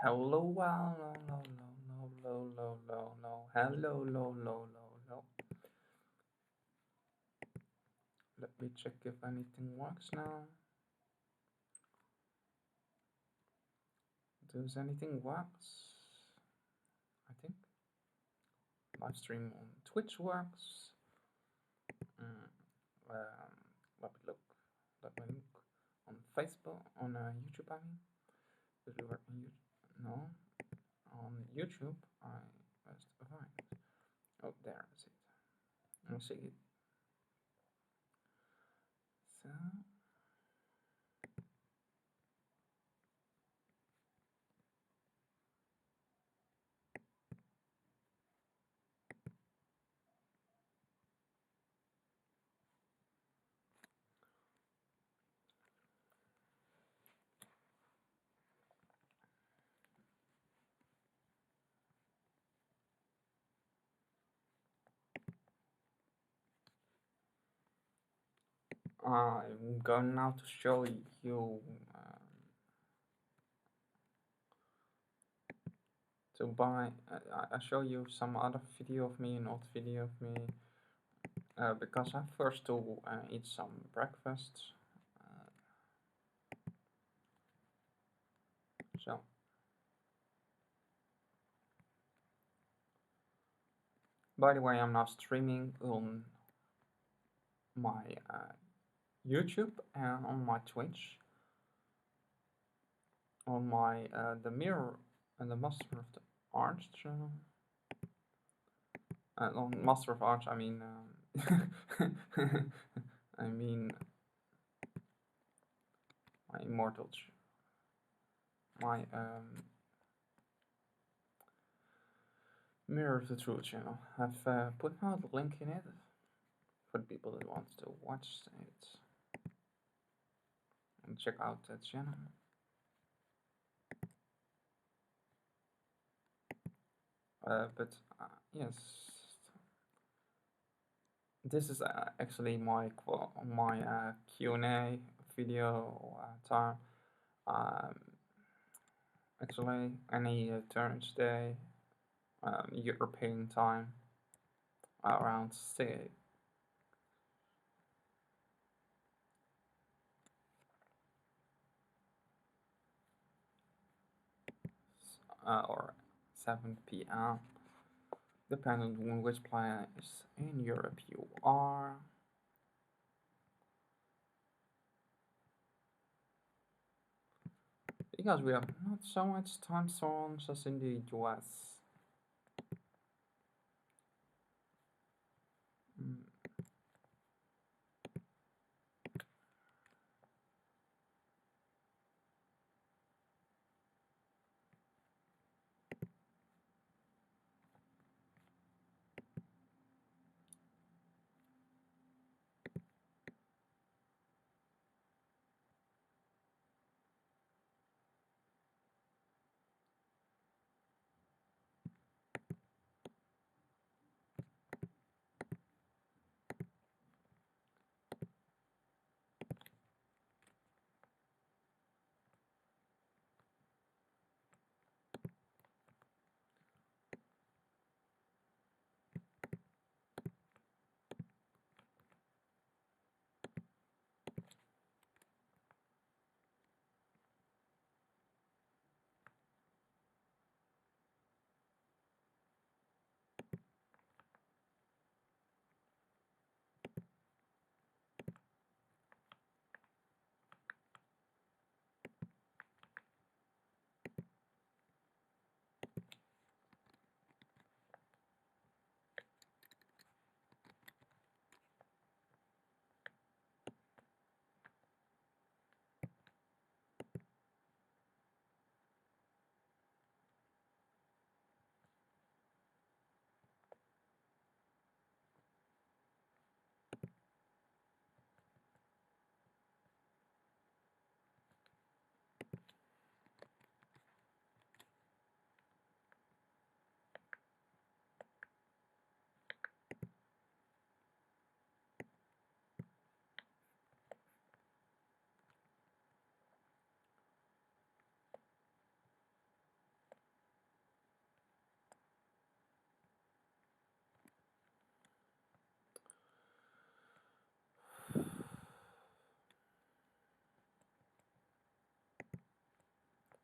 Hello, hello, no, no, no, no, no, no, no, hello, no, no, no, no. Let me check if anything works now. Does anything works? I think live stream on Twitch works. Mm, um, let me look. Let me look on Facebook, on YouTube. I mean, does it work on YouTube? No, on YouTube. I must find it. Oh, there is it. Let's see it. So. I'm going now to show you to buy. I show you some other video of me, an old video of me, because I first to eat some breakfast. So by the way, I'm now streaming on my YouTube and on my Twitch, on my the Mirror and the Master of the Arts channel. On Master of Arts, I mean, I mean my immortal, my Mirror of the Truth channel. I've put out a link in it for the people that want to watch it and check out that channel. But yes, this is actually my Q&A video time. Um, actually, any Thursday, European time, around 6. Or 7 p.m. depending on which place in Europe you are. Because we have not so much time zones as in the US. Mm.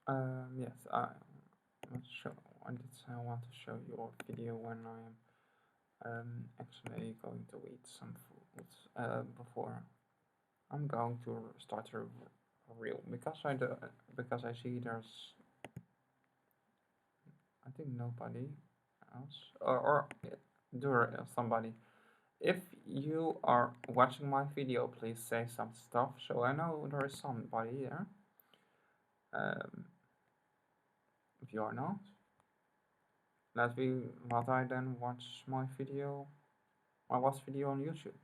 Yes, I'm sure. I did say I want to show you a video when I am actually going to eat some food before I'm going to start a reel because I see there's I think nobody else or there somebody. If you are watching my video, please say some stuff so I know there is somebody there. If you are not, let I then watch my video, my last video on YouTube,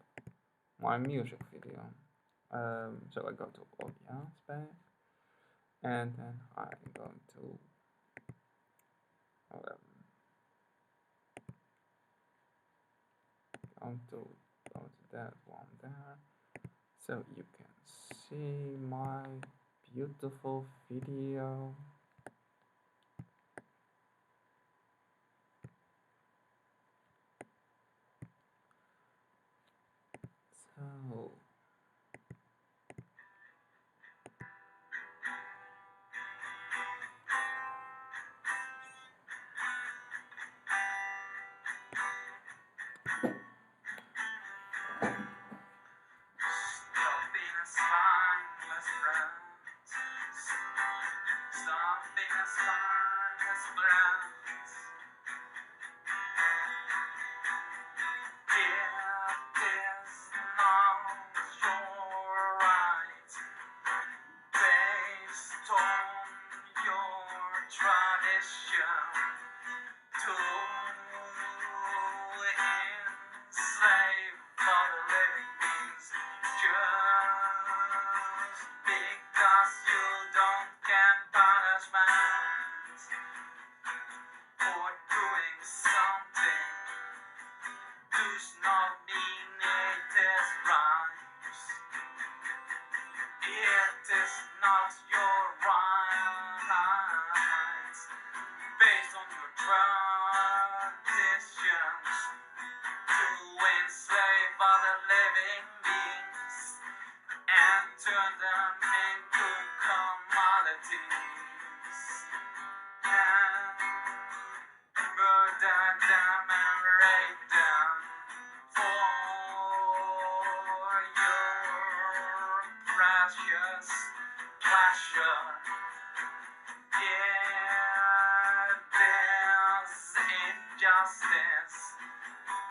my music video. So I go to audience back, and then I'm going to um, go to that one there, so you can see my beautiful video. So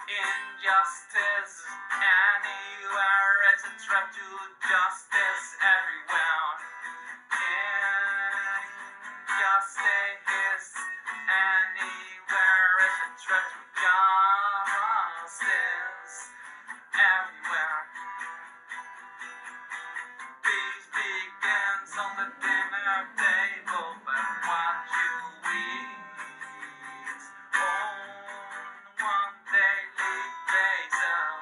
injustice anywhere, it's a threat to justice everywhere. Injustice anywhere, it's a threat to justice everywhere. Peace begins on the dinner table, but what you eat on one daily basis.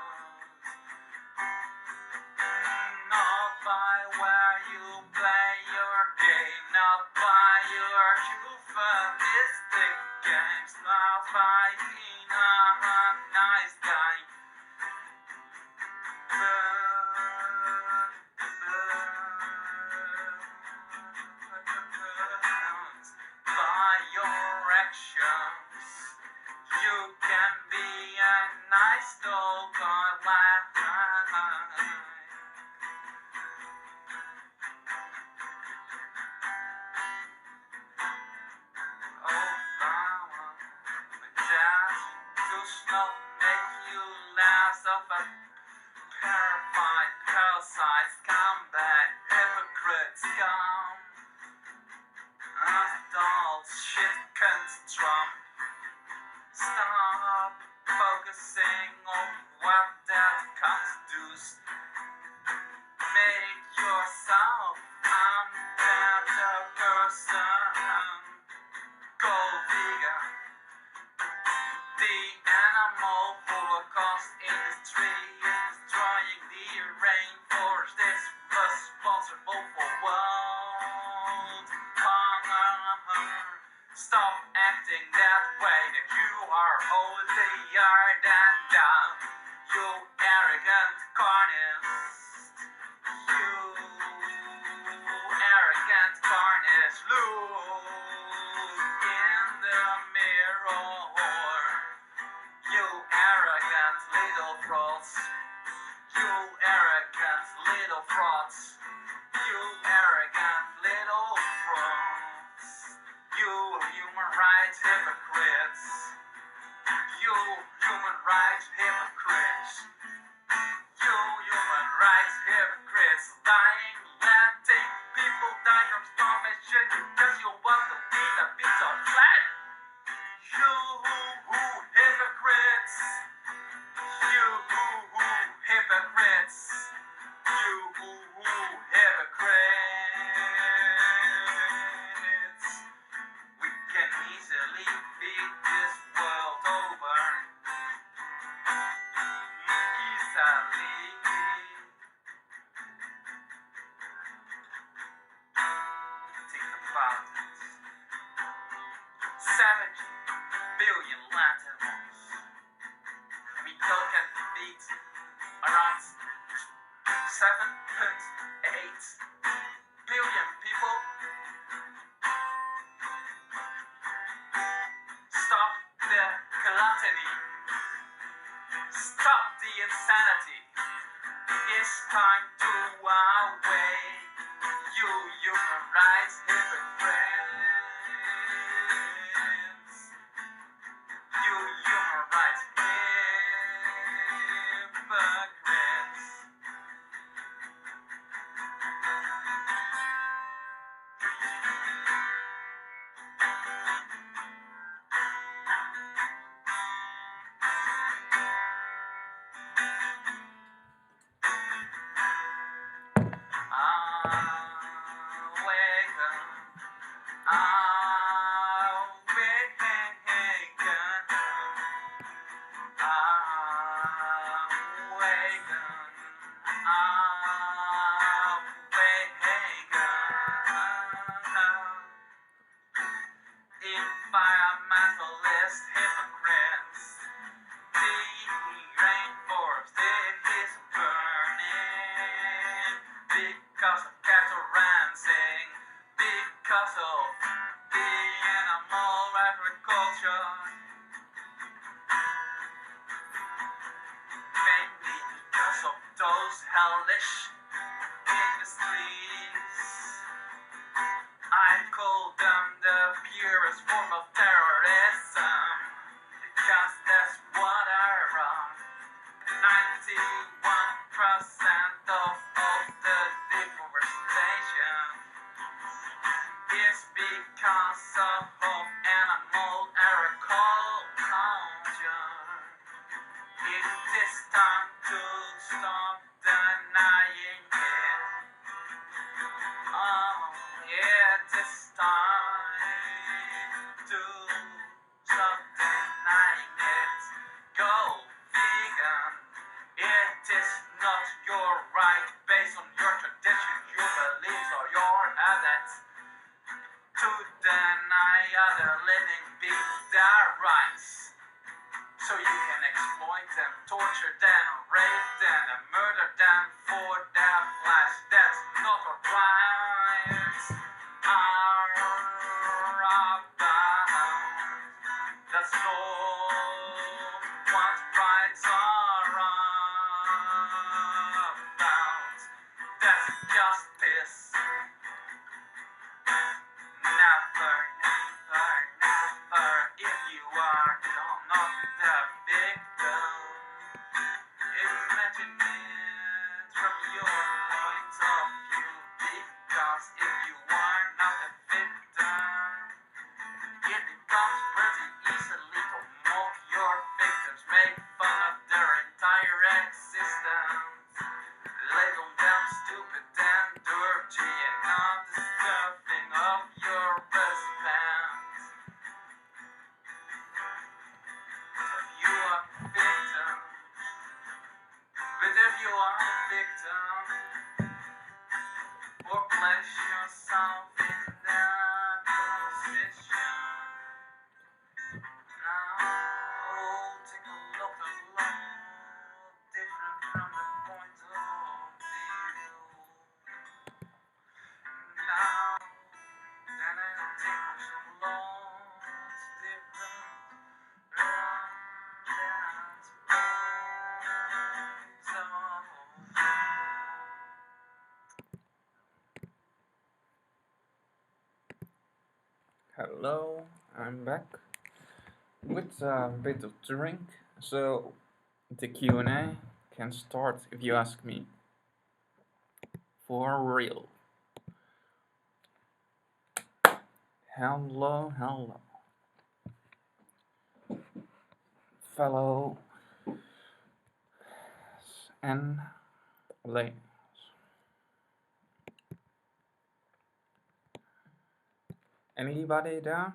Not by where you play your game, not by your chauvinistic games, not by being a nice guy. By your actions, you can be a nice dog or laugh. That does not make you less of a terrified, parasite, scumbag, hypocrite, scum. Adult shit can't trump. Stop focusing on what that cunt does. Make yourself a better person. Go vegan. The animal holocaust industry is destroying the rainforest. It's responsible for world hunger. Stop acting that way, that you are holier than thou. You arrogant carnist. You arrogant carnist. Look. human rights hypocrites. You human rights hypocrites. You human rights hypocrites. Dying, letting people die from starvation because you want to eat a piece of flesh. You hypocrites. You hypocrites. You hypocrites. We can easily beat this world over. Easily. Think about it. 70 billion Latin ones. And we can defeat around 7.8 billion people. Stop the gluttony. Stop the insanity. It's time to away. You human rights hypocrites. You human rights hypocrites. Environmentalist hypocrites. The rainforest is burning because of cattle rancing, because of the animal agriculture, mainly because of those hellish industries. I call them the purest form of terrorism, because that's what I run. 91% of the deforestation is because of animal agriculture. It is time to stop denying it. It is time to stop denying it. Go vegan. It is not your right based on your tradition, your beliefs, or your habits to deny other living beings their rights. So you can exploit them, torture them, rape them, and murder them for their flesh. That's not what rights are about. That's not what rights are about. That's justice. Never, never, never, if you are not the victim, imagine it from your Hello, I'm back with a bit of drink, so the Q&A can start if you ask me. For real. Hello, fellow and ladies. Anybody there?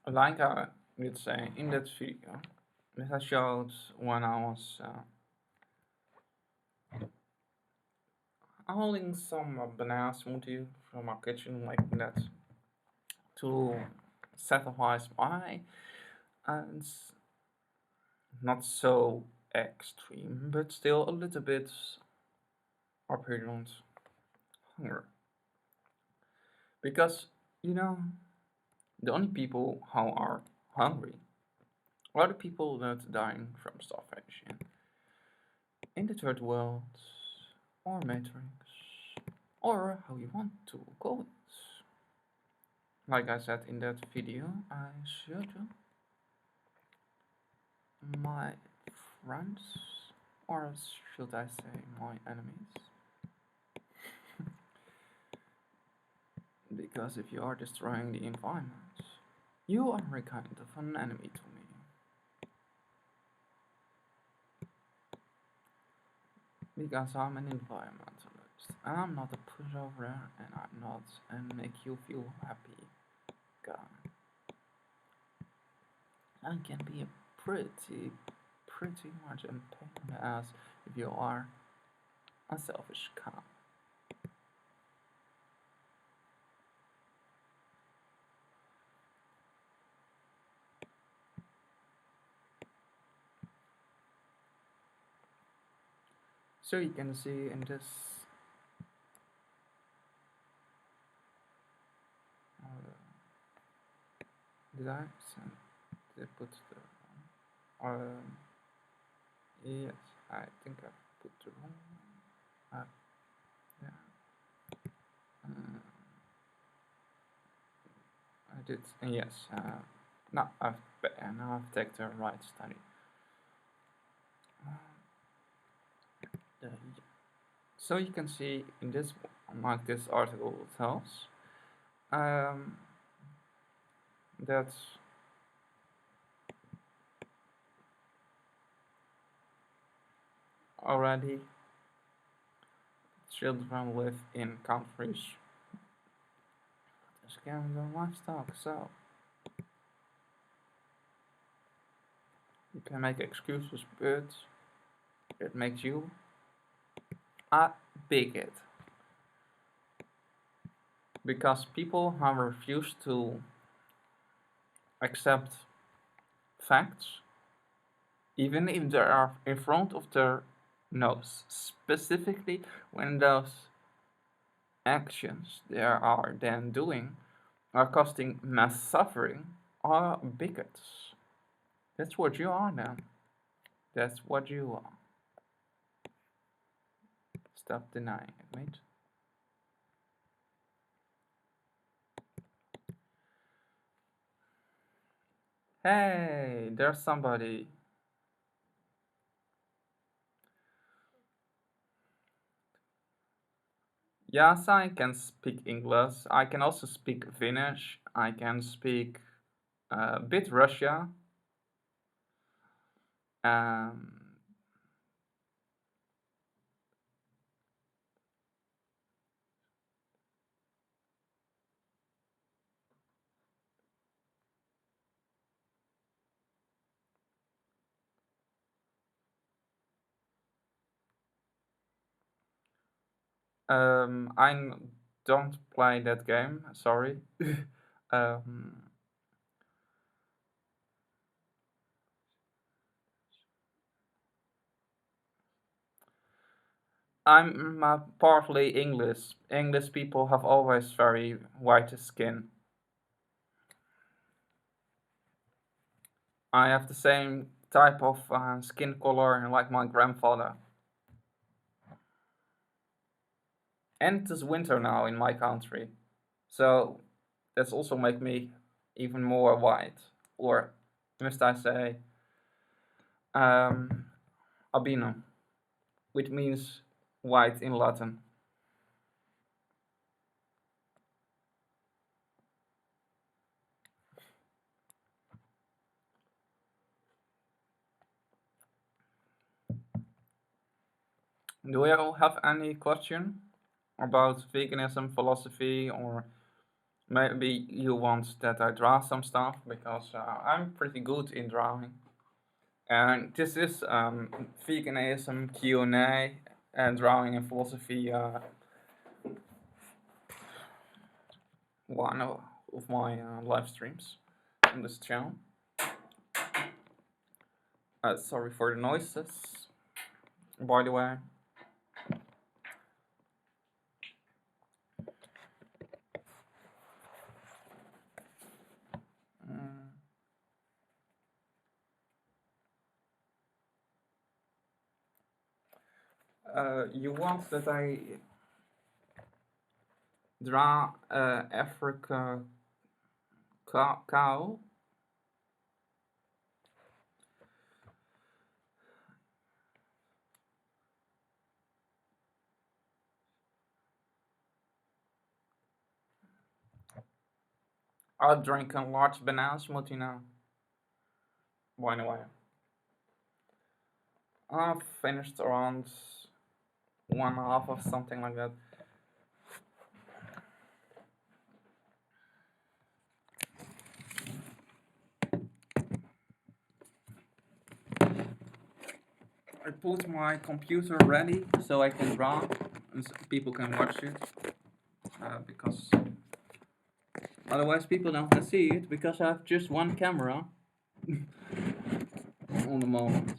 Like I did say in that video that I showed when I was holding some banana smoothie from my kitchen like that to satisfy my and not so extreme, but still a little bit apparent hunger. Because, you know, the only people who are hungry are the people that dying from starvation in the third world or matrix or how you want to call it. Like I said in that video, I showed you my friends, or should I say my enemies? Because if you are destroying the environment, you are a kind of an enemy to me. Because I'm an environmentalist, and I'm not a pushover, and I'm not a make you feel happy guy. I can be a pretty much a pain in the ass if you are a selfish cow. So you can see in this did I send did I put the yes, I think I put the wrong one. Yeah. I did yes, now I've taken the right study. The, so you can see in this, like this article tells, that already children live in countries that scam their livestock. So you can make excuses, but it makes you a bigot. Because people have refused to accept facts, even if they are in front of their nose, specifically when those actions they are then doing are causing mass suffering, are bigots. That's what you are then. That's what you are. Stop denying it, mate. Hey, there's somebody. Yes, I can speak English. I can also speak Finnish. I can speak a bit Russia. Um, I'm don't play that game. Sorry. um, I'm partly English. English people have always very white skin. I have the same type of skin color like my grandfather. And it's winter now in my country, so that's also make me even more white, or must I say, um, albino, which means white in Latin. Do you have any question about veganism philosophy, or maybe you want that I draw some stuff because I'm pretty good in drawing. And this is veganism Q&A and drawing and philosophy one of my live streams on this channel. Sorry for the noises, by the way. Mm. You want that I draw Africa cow? I'll drink a large banana smoothie now. By the way, I've finished around 1.5 or something like that. I put my computer ready so I can draw and people can watch it. Because otherwise people don't see it because I have just one camera on the moment.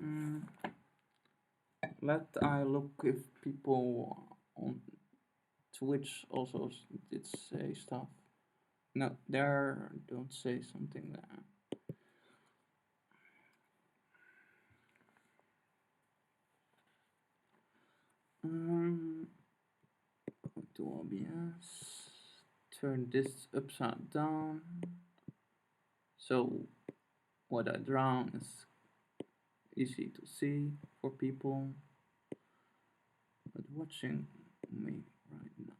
Mm. Let I look if people on Twitch also did say stuff. No, there don't say something there. Go to OBS. Turn this upside down. So what I draw is easy to see for people but watching me right now.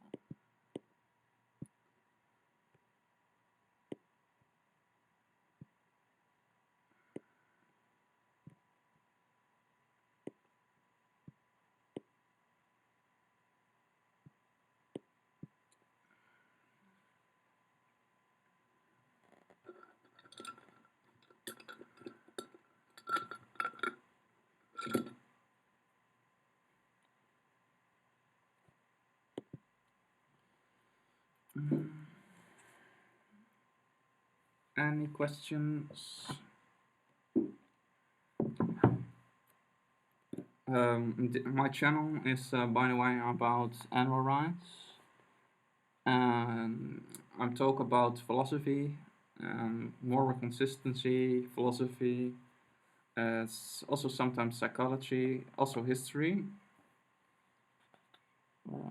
Any questions? My channel is, by the way, about animal rights. I'm talk about philosophy, moral consistency, philosophy, also sometimes psychology, also history. Uh,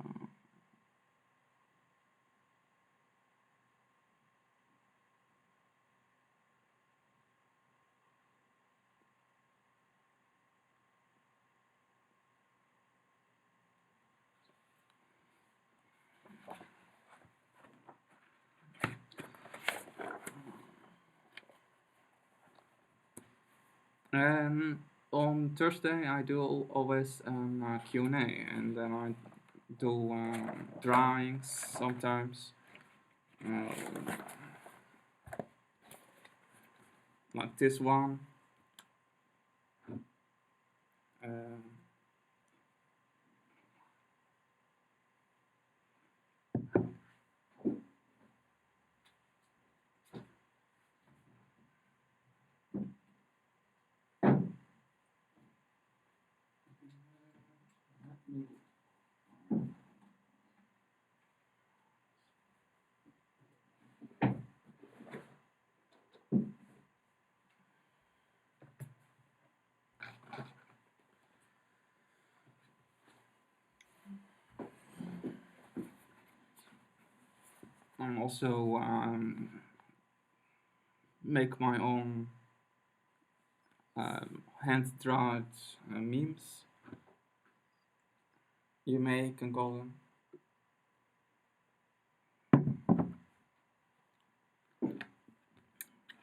And on Thursday I do always Q&A, and then I do drawings sometimes, like this one. I'm also make my own hand-drawn memes. You can call them.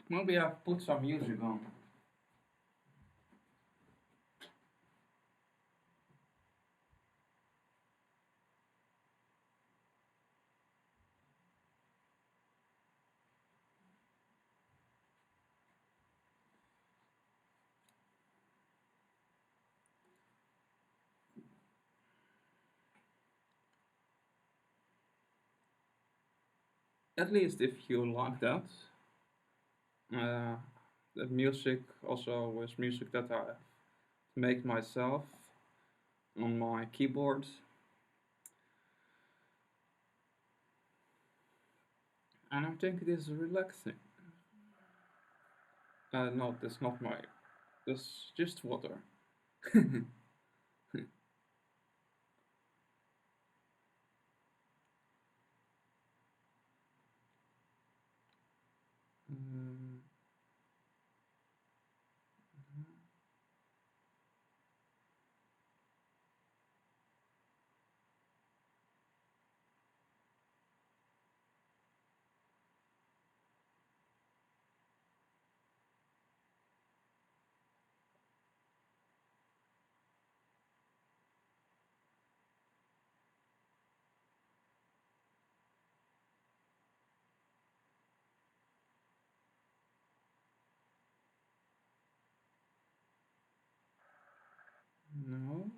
Maybe I put some music on. At least if you like that. The music also is music that I make myself on my keyboard. And I think it is relaxing. No, that's not my. That's just water. Um, no.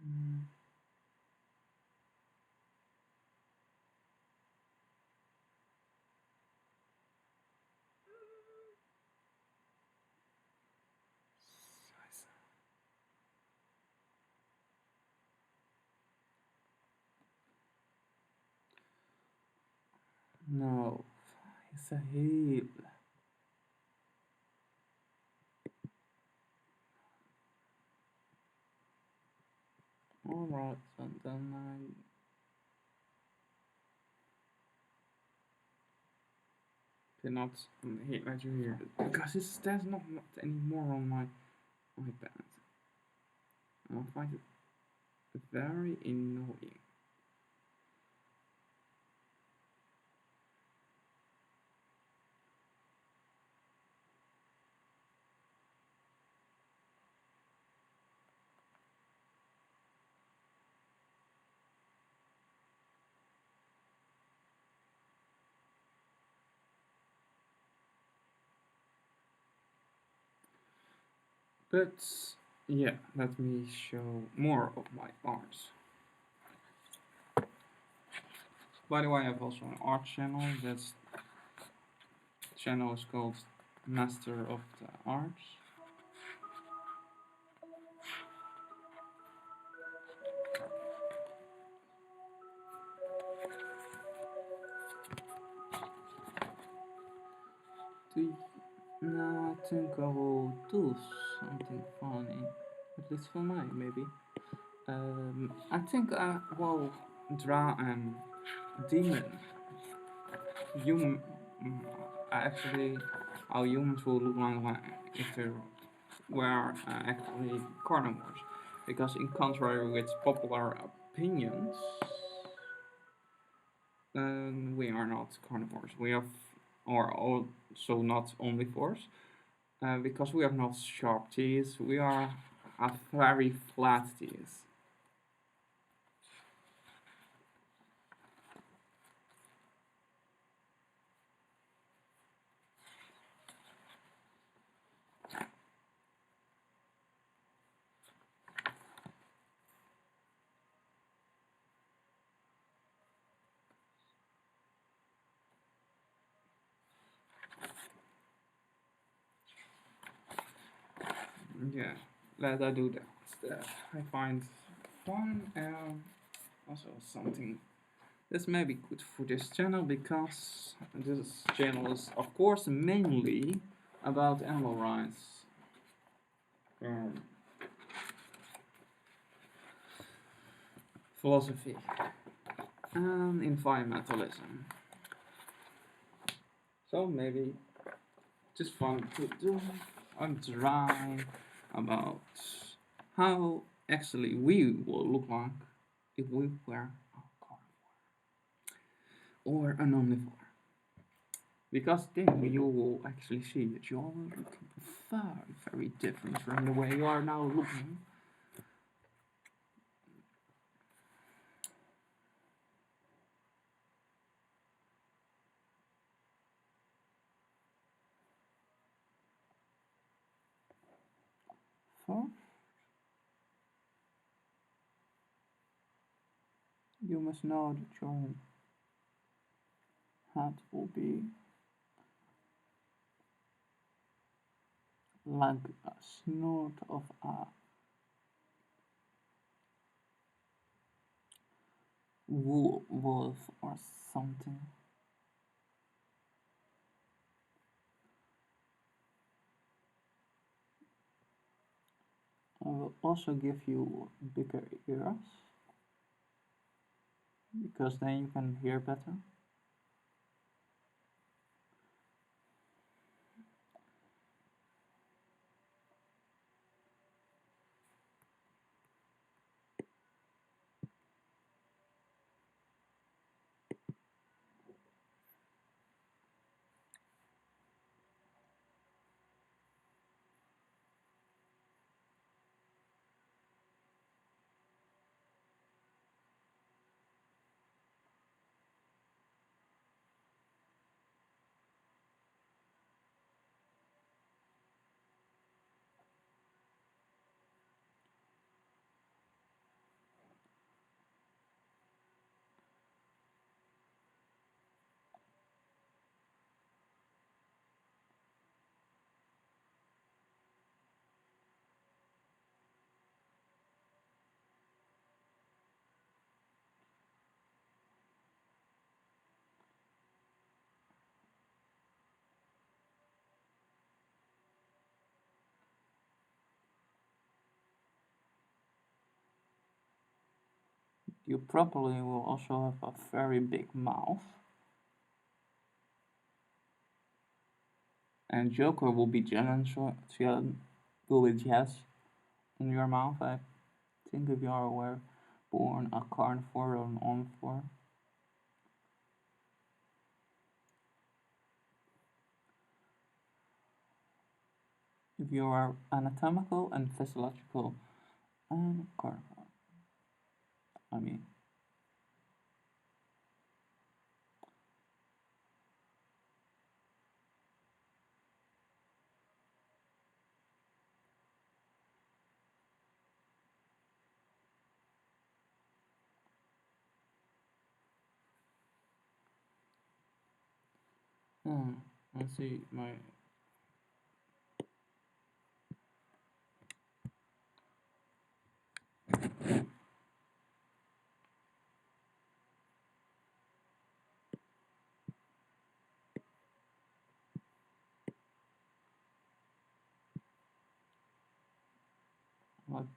Mm. No, يستحيل. Alright, and then I cannot let you hear it because there's not anymore on my iPad. I find it very annoying. But yeah, let me show more of my art. By the way, I have also an art channel. This channel is called Master of the Arts. No, I think I will do something funny. At least for me, maybe. I think I will draw a demon. Human. Actually, how humans will look like if they were actually carnivores. Because, in contrary with popular opinions, we are not carnivores. Are also not omnivores, because we have not sharp teeth. We have very flat teeth. Yeah, let I do that. I find fun and also something this may be good for this channel, because this channel is of course mainly about animal rights, um, philosophy, and environmentalism. So maybe just fun to do a drawing about how actually we will look like if we were a carnivore or an omnivore. Because then you will actually see that you are looking very, very different from the way you are now looking. So, you must know that your head will be like a snort of a wolf or something. I will also give you bigger ears, because then you can hear better. You probably will also have a very big mouth. And Joker will be will be jazz in your mouth. I think if you are aware, born a carnivore or an omnivore. If you are anatomical and physiological and carnivore. I mean, let's see my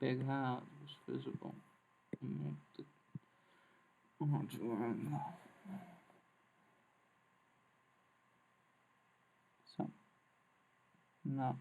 big head was visible. So no.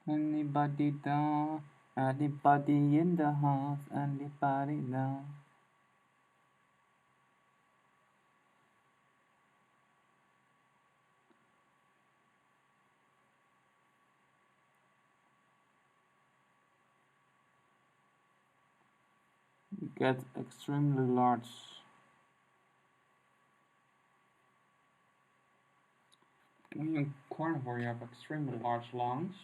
Anybody down? Anybody in the house? Anybody down? You get extremely large. When you're carnivore, you have extremely large lungs.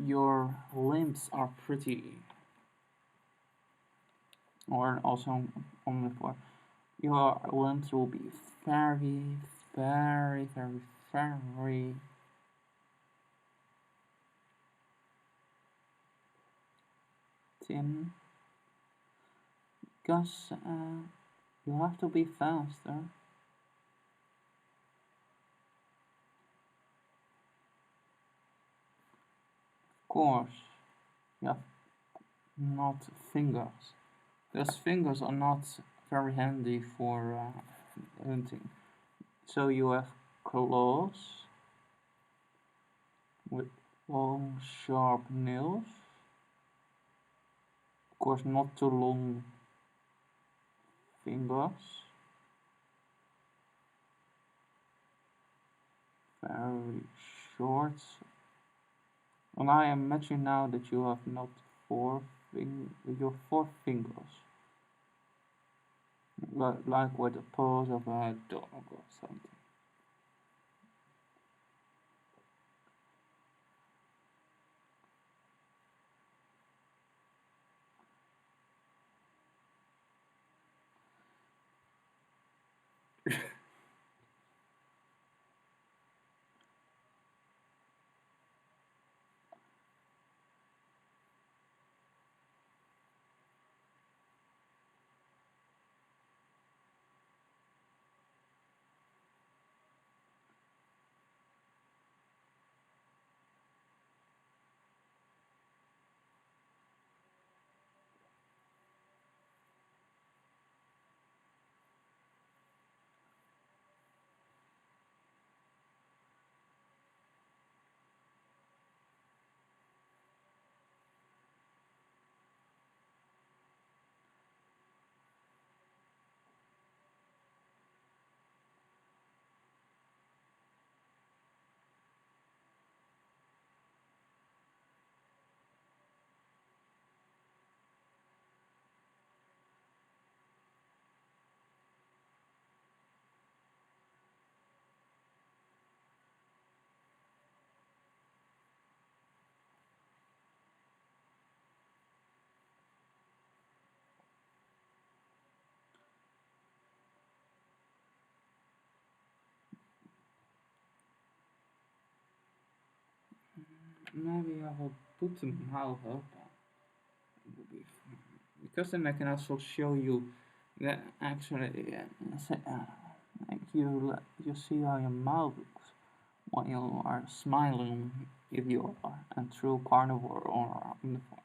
Your limbs are pretty, or also omnivore. Your limbs will be very, very, very, very thin, because you have to be faster. Of course, you have not fingers. Those fingers are not very handy for hunting. So you have claws with long, sharp nails. Of course, not too long fingers. Very short. And I imagine now that you have not your four fingers. Like with the paws of a dog or something. Maybe I will put the mouth open. Because then I can also show you that actually like you see how your mouth looks when you are smiling if you are a true carnivore or omnivore.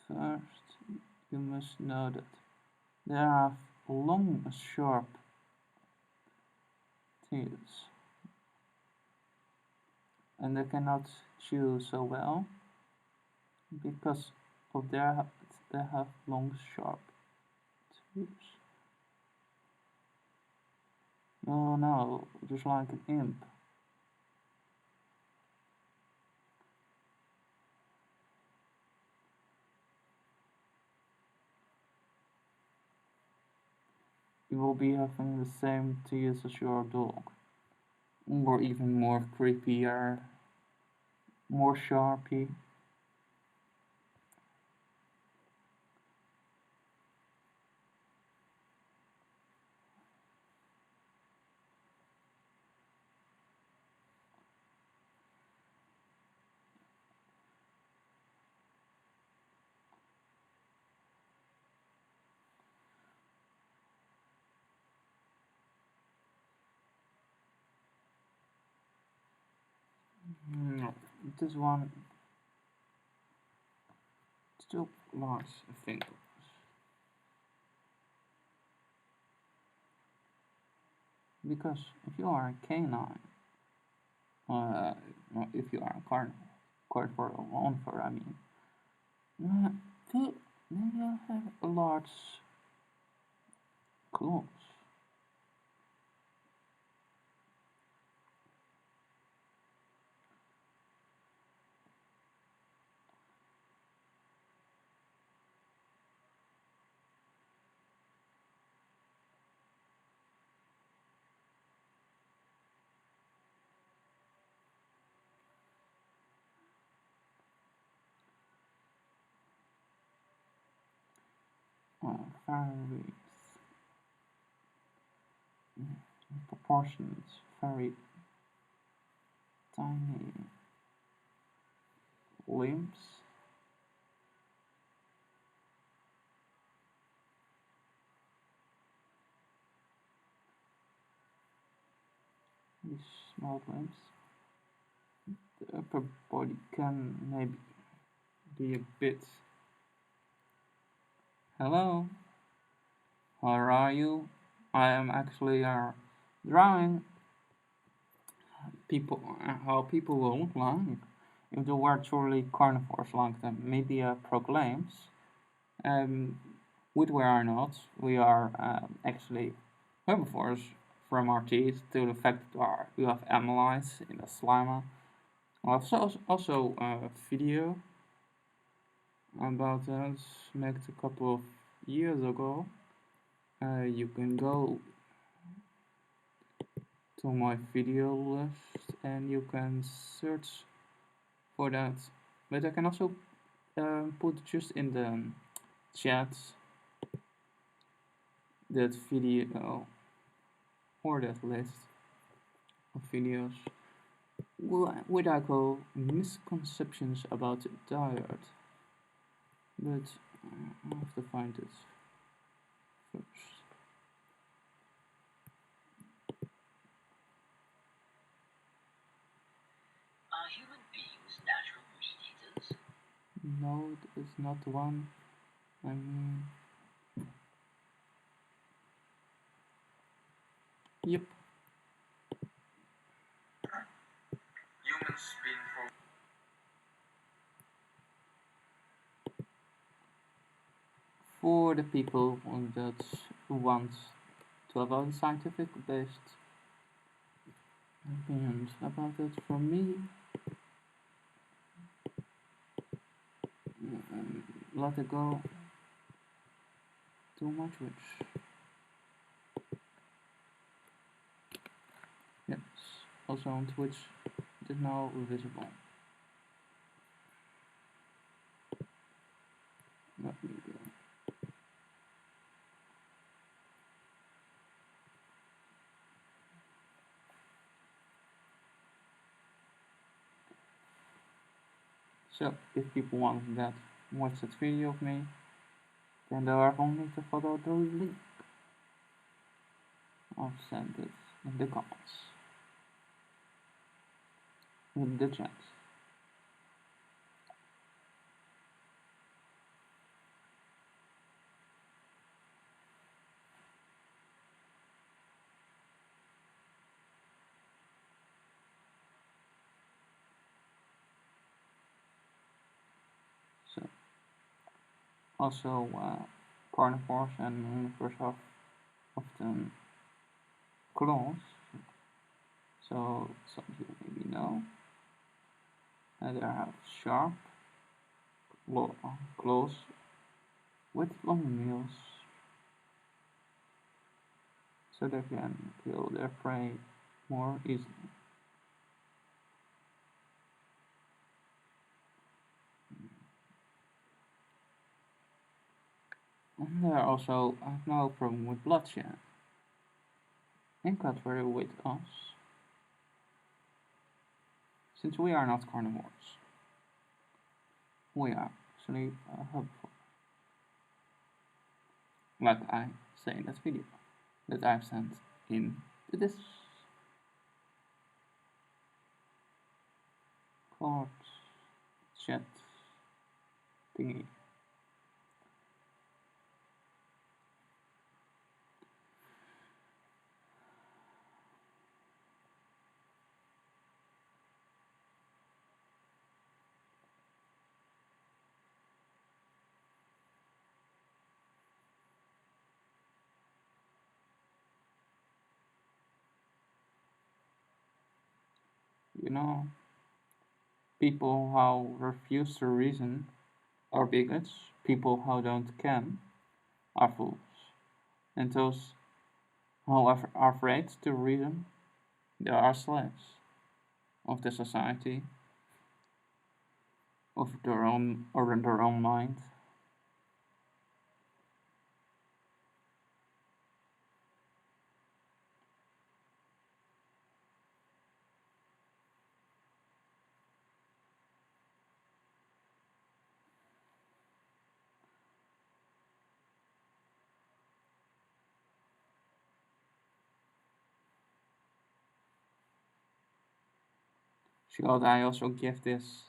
First, you must know that they have long, sharp teeth, and they cannot chew so well because of they have long, sharp teeth. Oh no, just like an imp. You will be having the same teeth as your dog, or even more creepier, more sharpy. this one still large fingers. Because if you are a canine, uh, if you are a carnivore or omnivore, I mean, they have a large claws. Very proportions, very tiny limbs. These small limbs. The upper body can maybe be a bit. Hello, how are you? I am actually drawing people how people will look like if they were truly carnivores like the media proclaims. Um, with we are not, we are actually herbivores from our teeth to the fact that we have amylase in the slime. I've also a video about that made a couple of years ago. You can go to my video list and you can search for that. But I can also put just in the chat that video or that list of videos what I call misconceptions about diet. But I have to find it first. Are human beings natural meat eaters? No, it's not the one. I mean, yep. Humans being For the people that want to have a scientific based opinions about it, for me, let it go. Too much which. Yes, also on Twitch, it is now visible. Let me go. So, if people want that, watch that video of me, then they are only to follow the link. I'll send it in the comments. In the chat. So, also, carnivores and omnivores have often claws. So, some of you maybe know. They have sharp claws with long nails, so they can kill their prey more easily. And they also have no problem with bloodshed, in contrary with us, since we are not carnivores. We are actually herbivores, like I say in that video that I've sent in this card chat thingy. You know, people who refuse to reason are bigots. People who don't can are fools. And those who are afraid to reason, they are slaves of the society, of their own or in their own mind. Should I also give this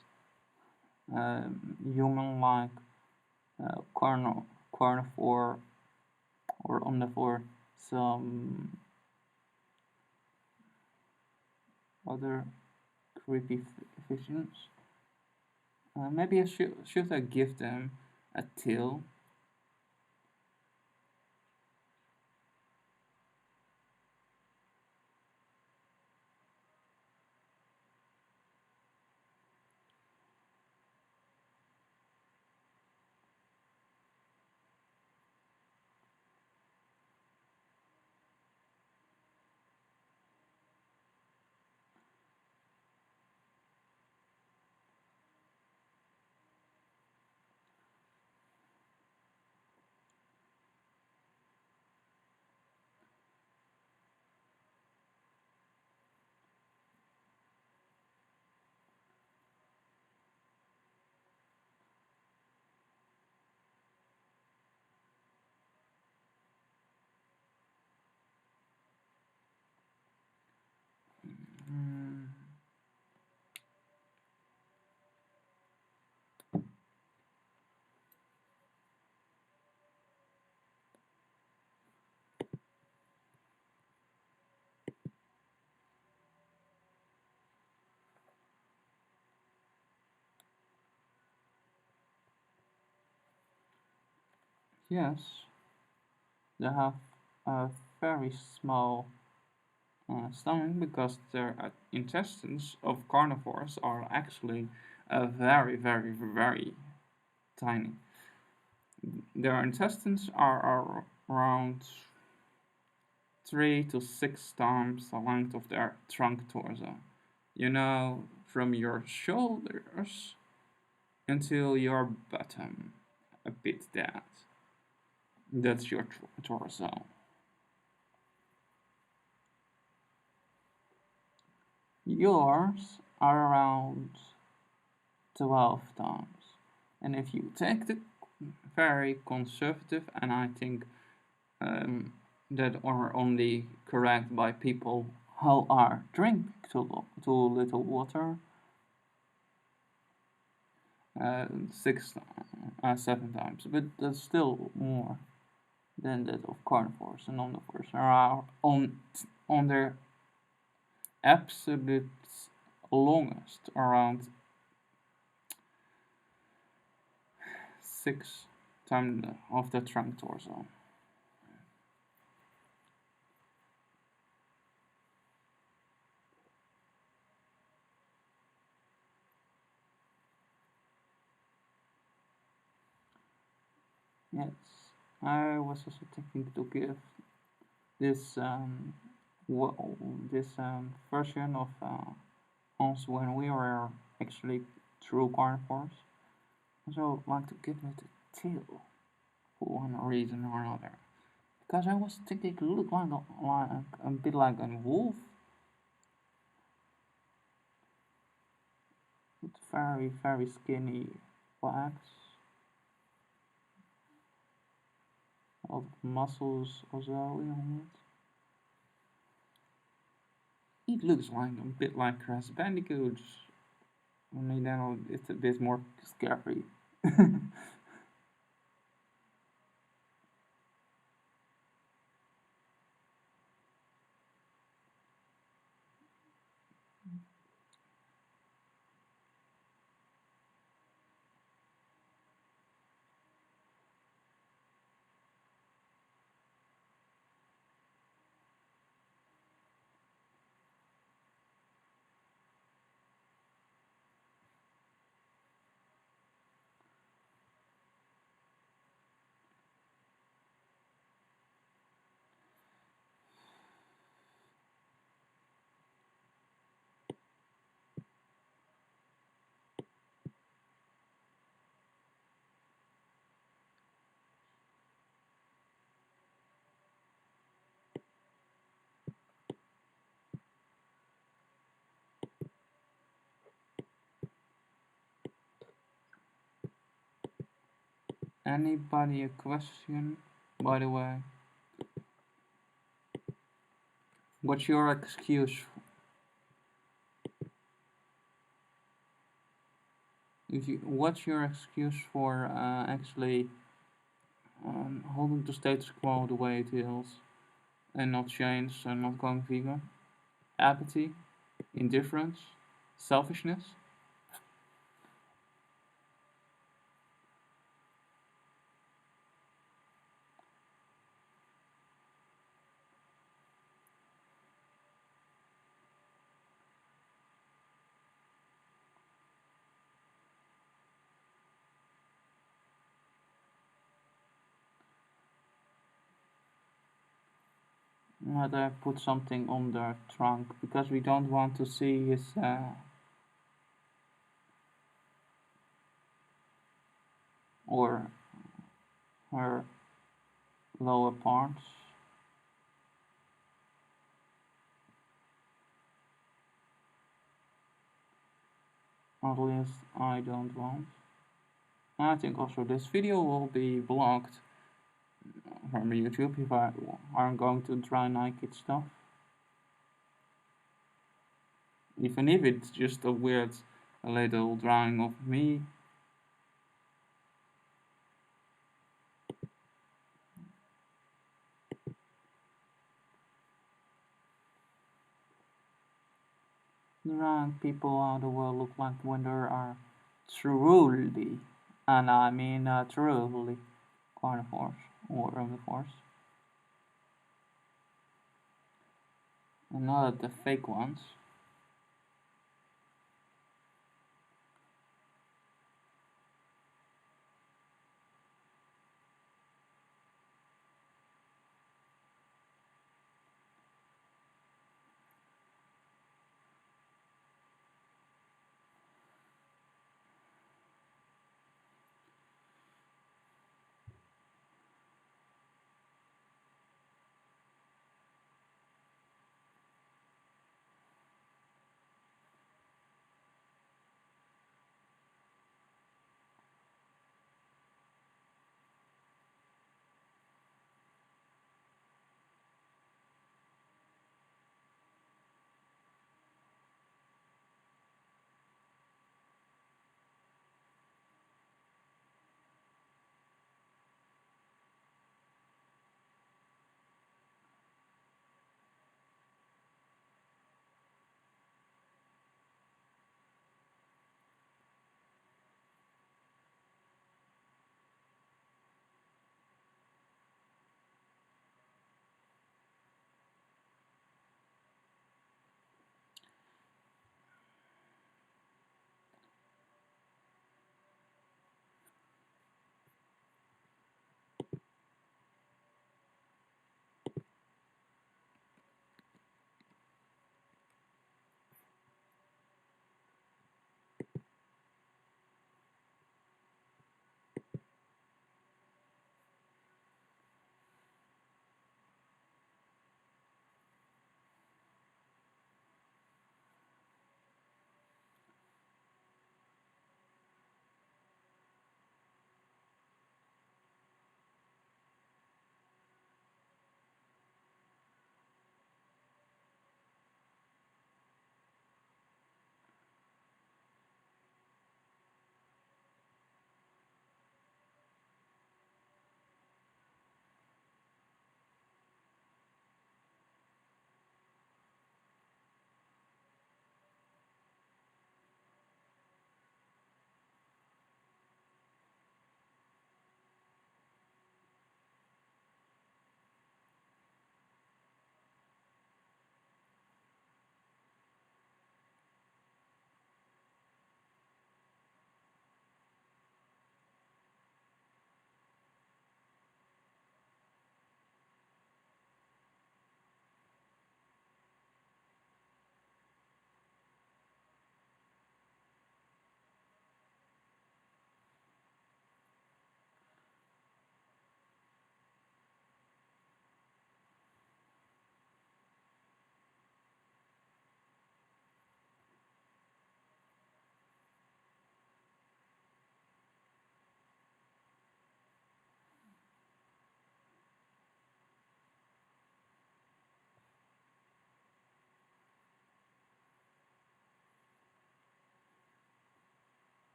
human-like carnivore or omnivore some other creepy visions? Maybe should I give them a tail? Mm, yes, they have a very small stomach because their intestines of carnivores are actually very, very, very tiny. Their intestines are around 3 to 6 times the length of their trunk torso. You know, from your shoulders until your bottom, a bit that. That's your torso. Yours are around 12 times. And if you take the very conservative, and I think that are only correct by people who are drinking too little water, 7 times, but that's still more than that of carnivores and omnivores are on their absolute longest around 6 times of the trunk torso. Yes, I was also thinking to give this this version of us when we were actually true carnivores. So I'd like to give it a tail for one reason or another. Because I was thinking it looked like a bit like a wolf with very very skinny legs, a lot of muscles also on it. It looks like a bit like Crash Bandicoot Only then it's a bit more scary. Anybody a question, by the way? What's your excuse? What's your excuse for actually holding the status quo the way it is and not change and not going vegan? Apathy, indifference, selfishness. Rather put something on their trunk because we don't want to see his or her lower parts. At least I don't want. I think also this video will be blocked from YouTube if I aren't going to try naked stuff. Even if it's just a weird little drawing of me. Drawing people out of the world look like when they are truly, and I mean truly, carnivores or omnivores. And not the fake ones.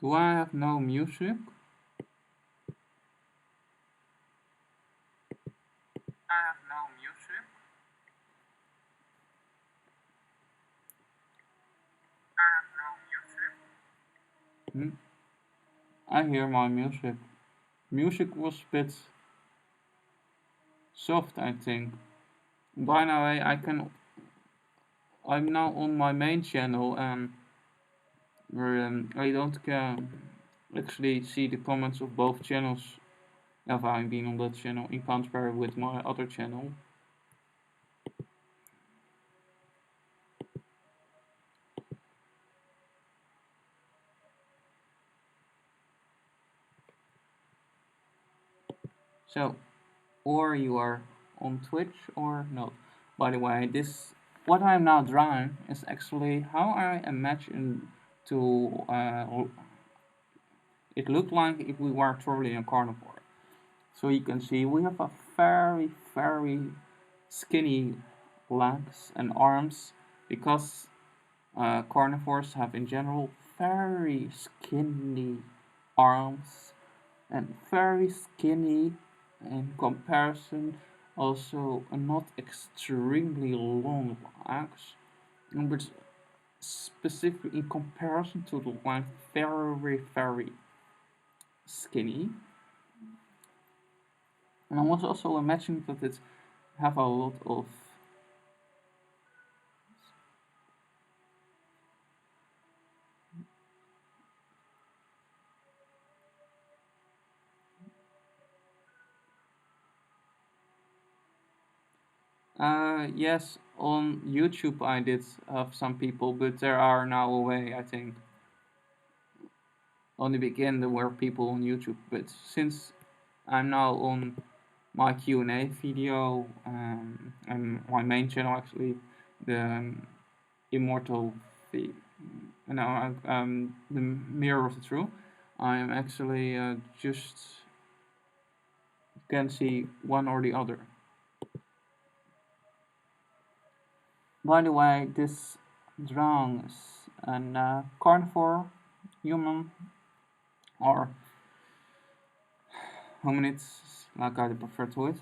Do I have no music? I have no music. I have no music. I hear my music. Music was a bit soft, I think. By the way, I'm now on my main channel and I don't actually see the comments of both channels if I've been on that channel in comparison with my other channel. So, or you are on Twitch or not. By the way, what I'm now drawing is actually how I imagine to it looked like if we were truly a carnivore. So you can see we have a very, very skinny legs and arms because carnivores have in general very skinny arms and very skinny in comparison, also not extremely long legs, but specifically in comparison to the legs, very, very skinny. And I was also imagining that it have a lot of yes, on YouTube I did have some people, but there are now away, I think. On the beginning there were people on YouTube, but since I'm now on my Q&A video and my main channel actually, the Immortal the no the Mirror of the True, I'm actually just can see one or the other. By the way, this drawing is a carnivore, human, or hominids, like I prefer to it.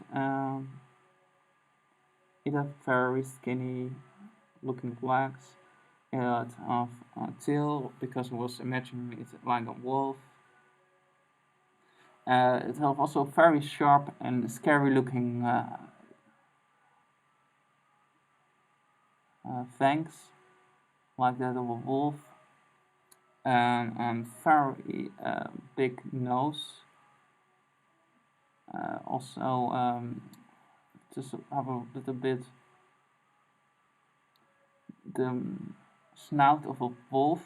It has very skinny looking legs. It has a tail because I was imagining it like a wolf. It has also very sharp and scary looking fangs, like that of a wolf, and very big nose. Also, just have a little bit the snout of a wolf,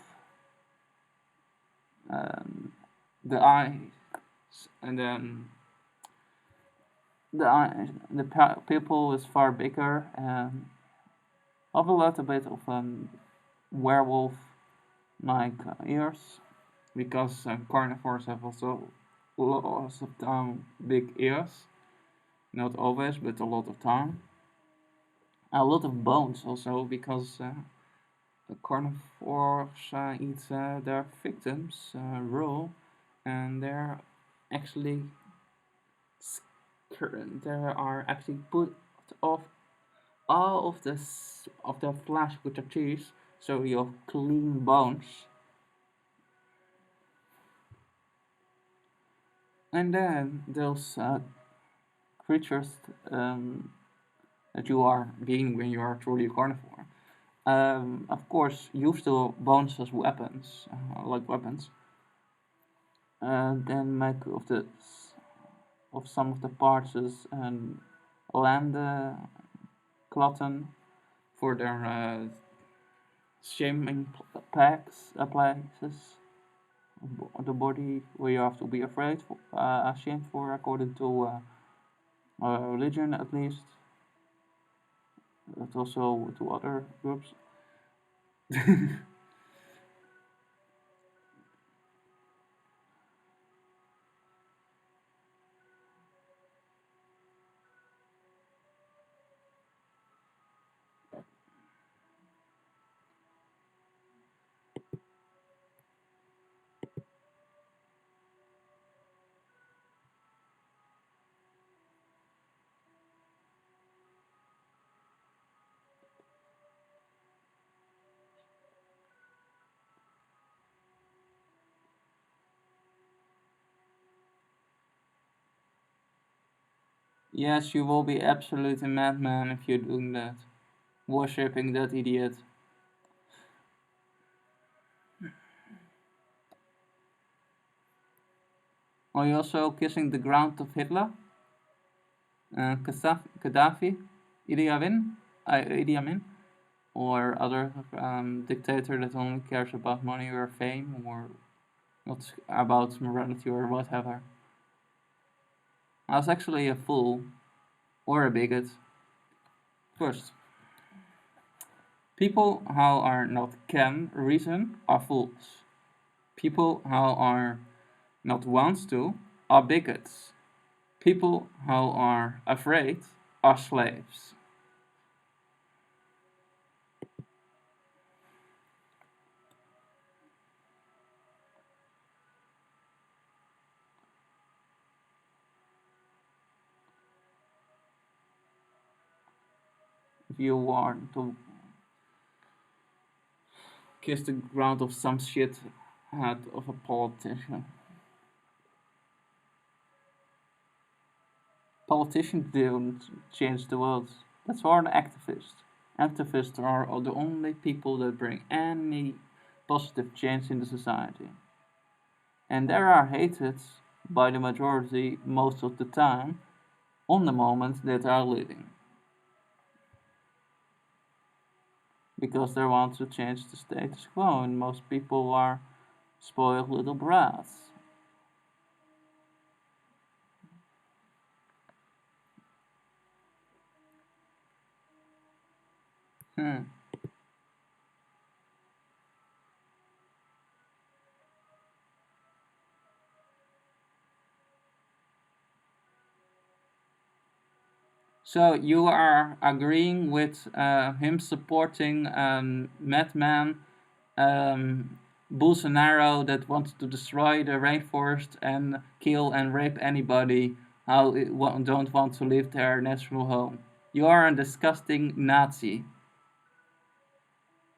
the eyes, and then the pupil is far bigger, and have a little bit of werewolf like ears, because carnivores have also lots of time big ears, not always, but a lot of time. A lot of bones also, because carnivores eat their victims raw, and actually there are actually put off all of the flesh with the teeth, so you have clean bones. And then those creatures that you are being when you are truly a carnivore of course, use the bones as weapons, like weapons, then make of some of the parts and land cotton for their shaming places, the body where you have to be afraid, ashamed for, according to religion at least, but also to other groups. Yes, you will be absolutely madman if you're doing that, worshipping that idiot. Are you also kissing the ground of Hitler, Gaddafi, Idi Amin, or other dictator that only cares about money or fame or not about morality or whatever? I was actually a fool or a bigot. First, people who are not can reason are fools. People who are not wants to are bigots. People who are afraid are slaves. If you want to kiss the ground of some shit head of a politician. Politicians don't change the world. That's for an activist. Activists are the only people that bring any positive change in the society. And they are hated by the majority most of the time on the moment that they are living. Because they want to change the status quo, and most people are spoiled little brats. Hmm. So you are agreeing with him supporting Madman Bolsonaro that wants to destroy the rainforest and kill and rape anybody who don't want to leave their natural home. You are a disgusting Nazi,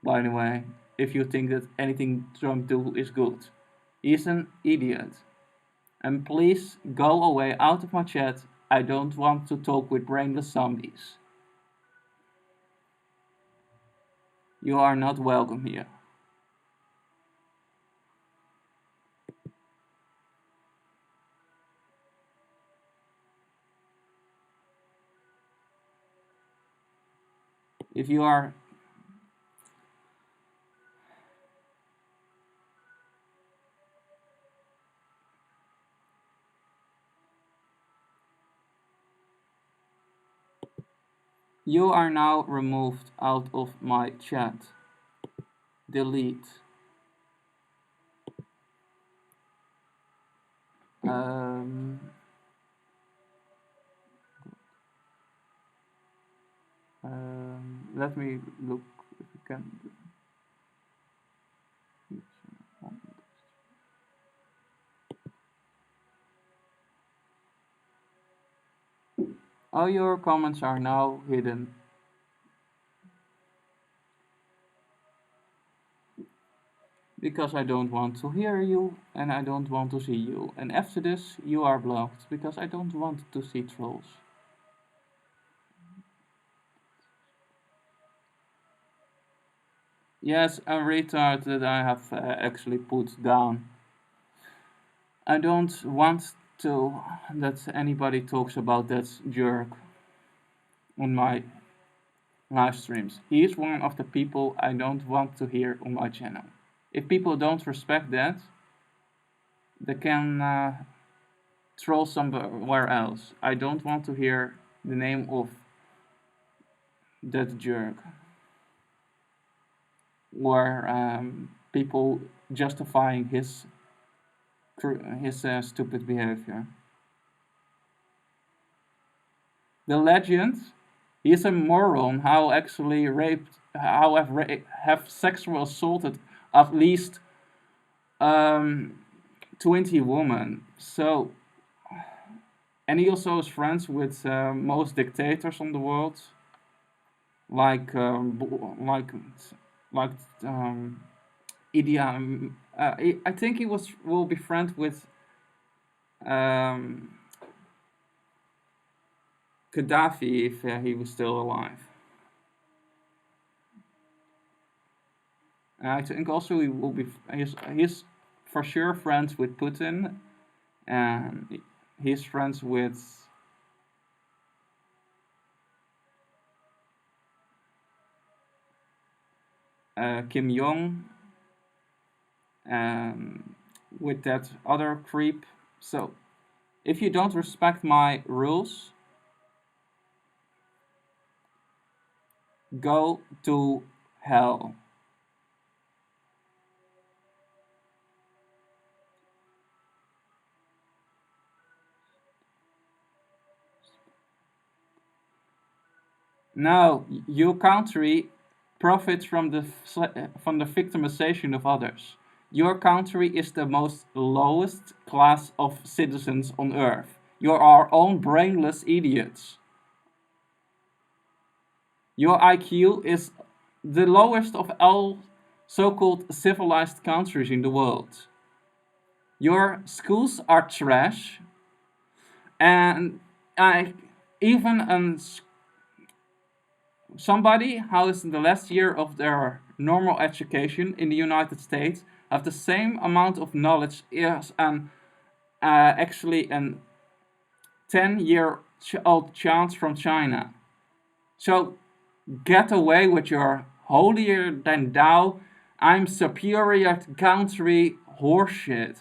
by the way, if you think that anything Trump do is good. He's an idiot. And please go away out of my chat. I don't want to talk with brainless zombies. You are not welcome here. If you are You are now removed out of my chat. Delete. Um, Let me look if we can. All your comments are now hidden. Because I don't want to hear you and I don't want to see you. And after this, you are blocked because I don't want to see trolls. Yes, a retard that I have actually put down. I don't want to that anybody talks about that jerk on my live streams. He is one of the people I don't want to hear on my channel. If people don't respect that, they can troll somewhere else. I don't want to hear the name of that jerk or people justifying his stupid behavior. The legend, he's a moron. How actually have sexual assaulted at least 20 women. So, and he also is friends with most dictators on the world, like like Idi. I think he will be friends with um, Gaddafi if he was still alive. I think also he will be. He's for sure friends with Putin, and he's friends with Kim Jong, and with that other creep. So, if you don't respect my rules, go to hell. Now, your country profits from the victimization of others. Your country is the most lowest class of citizens on earth. You're our own brainless idiots. Your IQ is the lowest of all so-called civilized countries in the world. Your schools are trash, and I even somebody who is in the last year of their normal education in the United States have the same amount of knowledge as an actually an 10-year-old child from China. So get away with your holier than thou, I'm superior to country horseshit.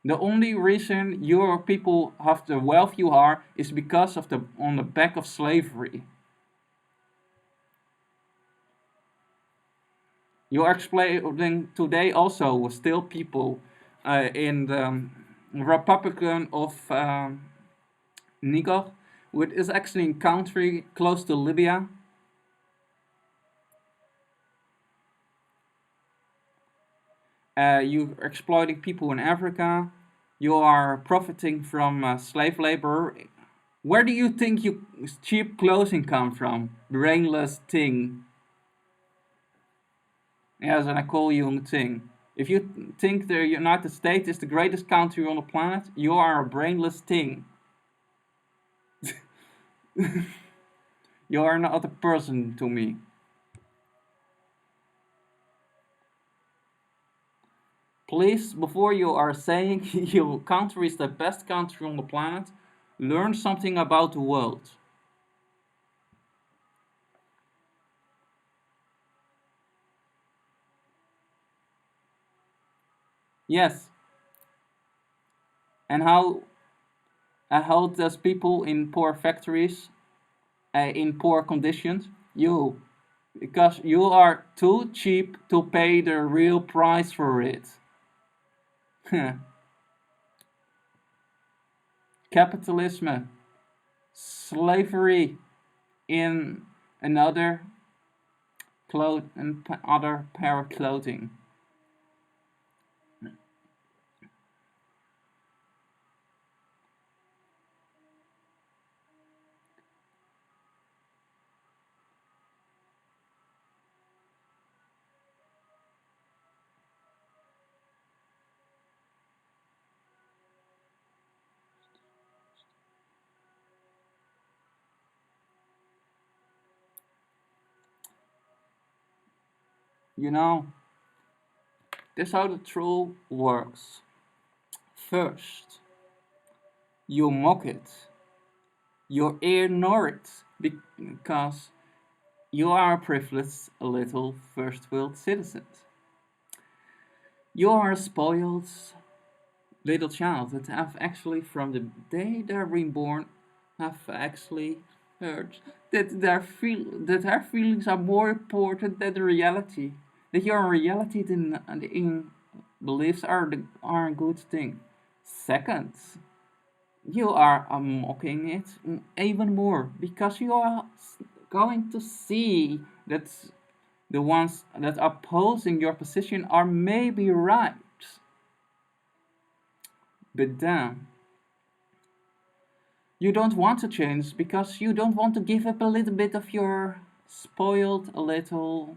The only reason your people have the wealth you are is because of on the back of slavery. You are explaining today also with still people in the Republican of Niger, which is actually a country close to Libya. You're exploiting people in Africa. You are profiting from slave labor. Where do you think your cheap clothing come from? Brainless thing. Yes, and I call you a thing. If you think the United States is the greatest country on the planet, you are a brainless thing. You are not a person to me. Please, before you are saying your country is the best country on the planet, learn something about the world. Yes, and how does people in poor factories, in poor conditions, you, because you are too cheap to pay the real price for it. Capitalism, slavery in another other pair of clothing. You know, this is how the troll works. First, you mock it, you ignore it, because you are a privileged little first world citizen. You are a spoiled little child that have actually, from the day they're being born, have actually heard that their feelings are more important than the reality. That your reality in beliefs are a good thing. Second, you are mocking it even more because you are going to see that the ones that are opposing your position are maybe right. But then you don't want to change because you don't want to give up a little bit of your spoiled little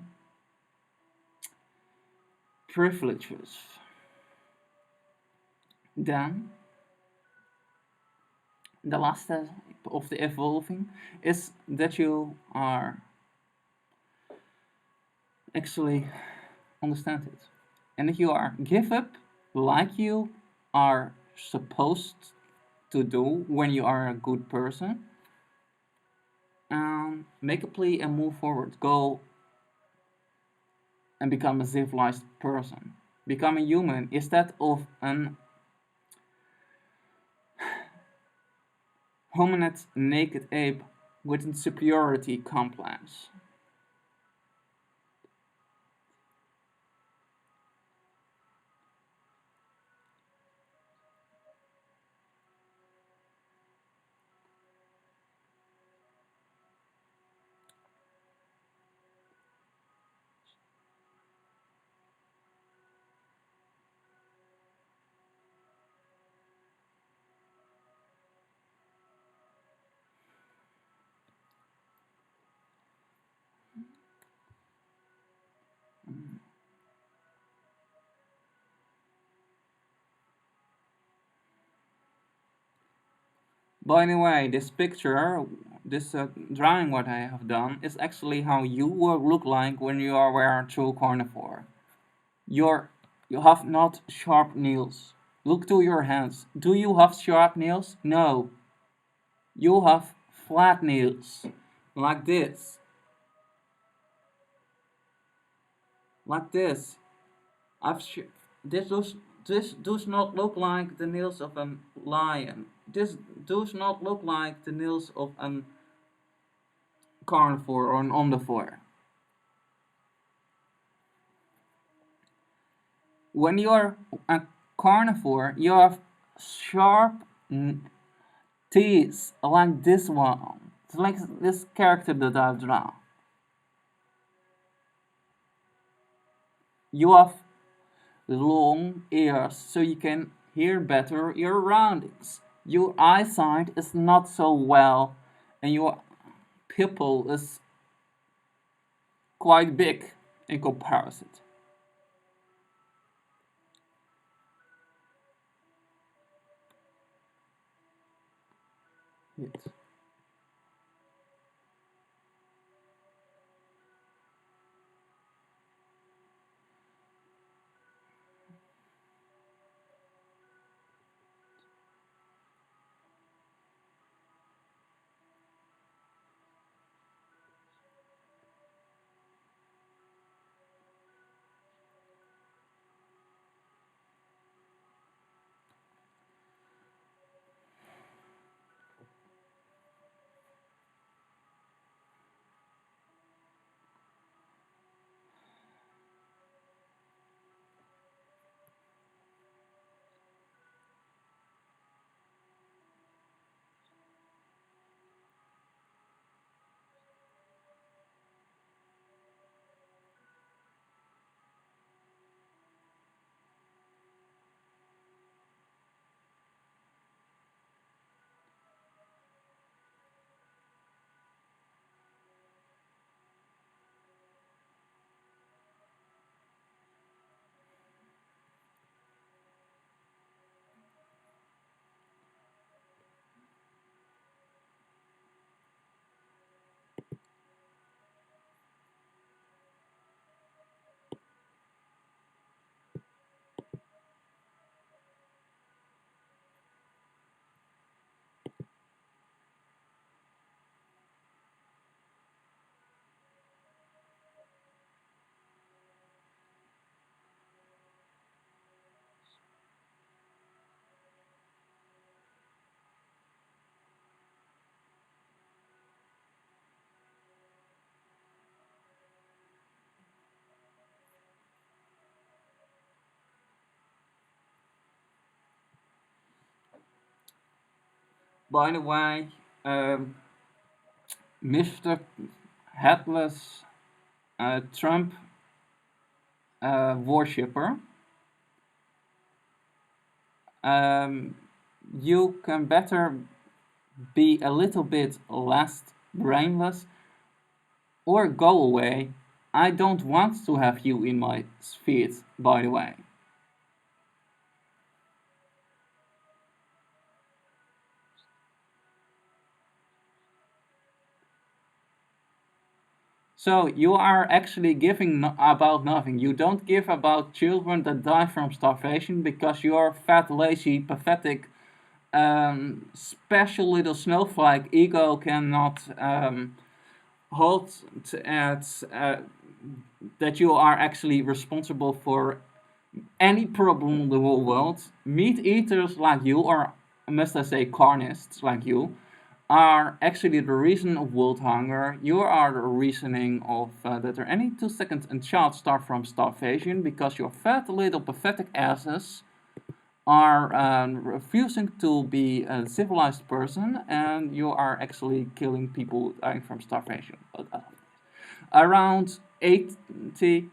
privileges. Then the last step of the evolving is that you are actually understand it. And if you are give up like you are supposed to do when you are a good person, make a plea and move forward. Go and become a civilized person. Become a human instead of an hominid naked ape with a superiority complex. By the way, this picture, this drawing what I have done, is actually how you will look like when you are a true carnivore. You're, you have not sharp nails. Look to your hands. Do you have sharp nails? No. You have flat nails. Like this. Like this. I've this does not look like the nails of a lion. This does not look like the nails of an carnivore or an omnivore. When you are a carnivore, you have sharp teeth like this one. It's like this character that I've drawn. You have long ears so you can hear better your surroundings. Your eyesight is not so well, and your pupil is quite big in comparison. Yes. By the way, Mr. Headless Trump worshipper, um, you can better be a little bit less brainless or go away. I don't want to have you in my feed, by the way. So you are actually giving about nothing. You don't give about children that die from starvation because your fat, lazy, pathetic, special little snowflake ego cannot hold at that you are actually responsible for any problem in the whole world. Meat eaters like you, or must I say carnists like you, are actually the reason of world hunger. You are the reasoning of that there any 2 seconds a child starve from starvation because your fat little pathetic asses are refusing to be a civilized person, and you are actually killing people dying from starvation. Around 82%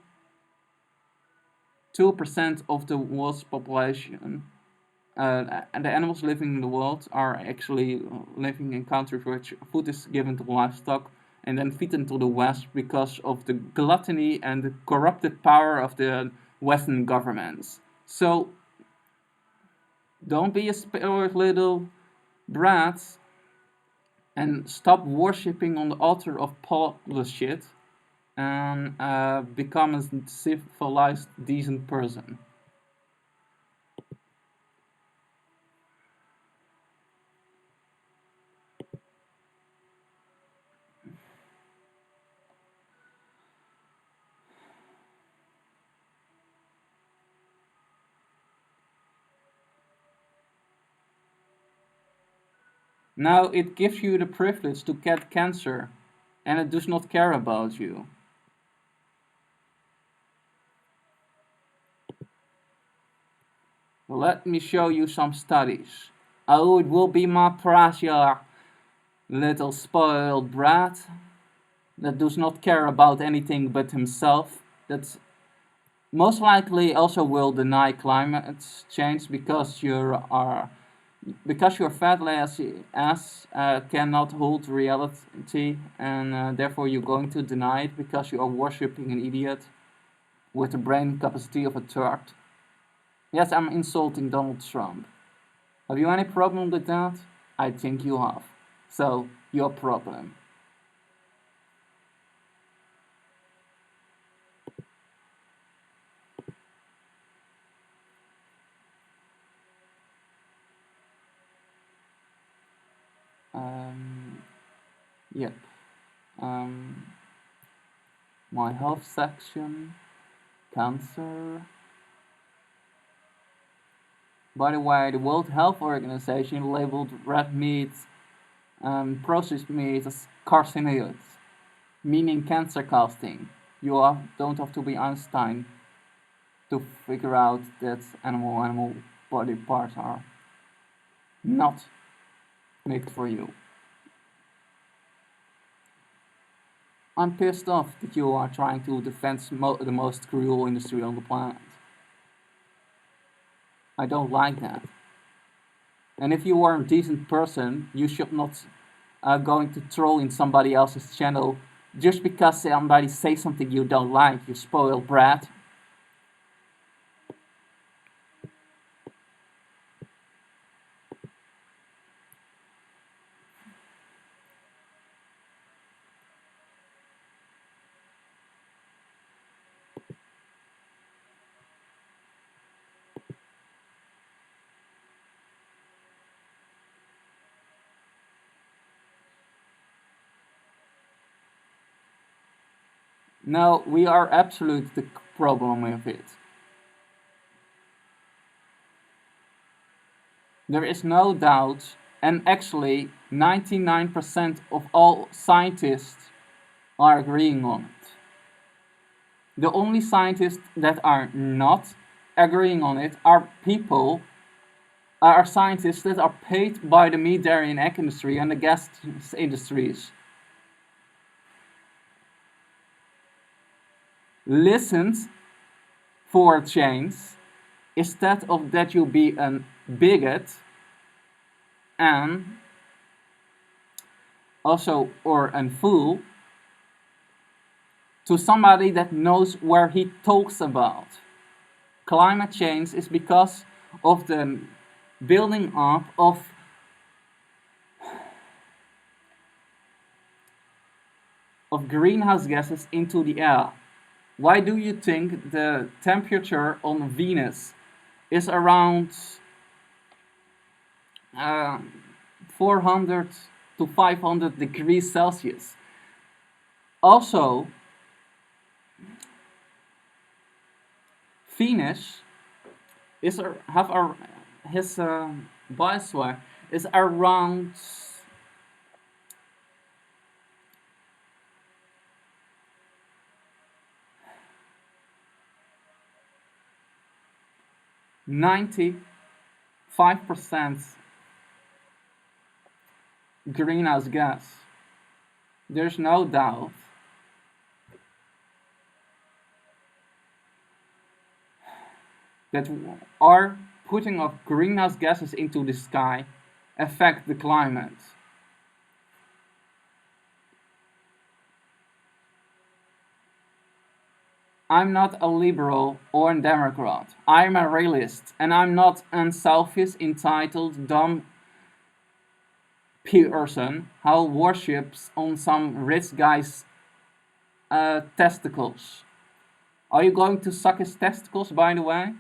of the world's population and the animals living in the world are actually living in countries where food is given to livestock and then feedden to the West because of the gluttony and the corrupted power of the Western governments. So don't be a spoiled little brat and stop worshipping on the altar of pointless shit and become a civilized, decent person. Now it gives you the privilege to get cancer, and it does not care about you. Let me show you some studies. Oh, it will be my pressure, little spoiled brat that does not care about anything but himself. That most likely also will deny climate change because your fat lazy ass cannot hold reality, and therefore you're going to deny it because you are worshipping an idiot with the brain capacity of a turd. Yes, I'm insulting Donald Trump. Have you any problem with that? I think you have. So, your problem. Um, yep. Um, my health section, cancer. By the way, the World Health Organization labeled red meat, processed meat as carcinogens, meaning cancer casting. You don't have to be Einstein to figure out that animal body parts are not made for you. I'm pissed off that you are trying to defend the most cruel industry on the planet. I don't like that. And if you are a decent person, you should not going to troll in somebody else's channel just because somebody says something you don't like, you spoiled brat. No, we are absolute the problem with it. There is no doubt, and actually 99% of all scientists are agreeing on it. The only scientists that are not agreeing on it are people are scientists that are paid by the meat, dairy, and egg industry and the gas industries. Listened for a change instead of that you be a bigot and also or a fool to somebody that knows where he talks about. Climate change is because of the building up of greenhouse gases into the air. Why do you think the temperature on Venus is around 400 to 500 degrees Celsius? Also, Venus is his biosphere is around 95% greenhouse gas. There's no doubt that our putting of greenhouse gases into the sky affect the climate. I'm not a liberal or a Democrat. I'm a realist, and I'm not unselfish, entitled, dumb person who worships on some rich guy's testicles. Are you going to suck his testicles, by the way?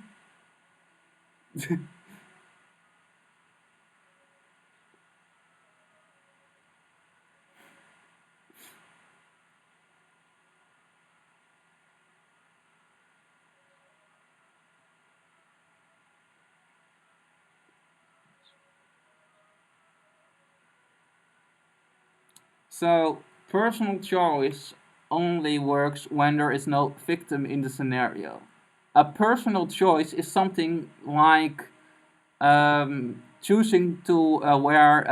So, personal choice only works when there is no victim in the scenario. A personal choice is something like choosing to wear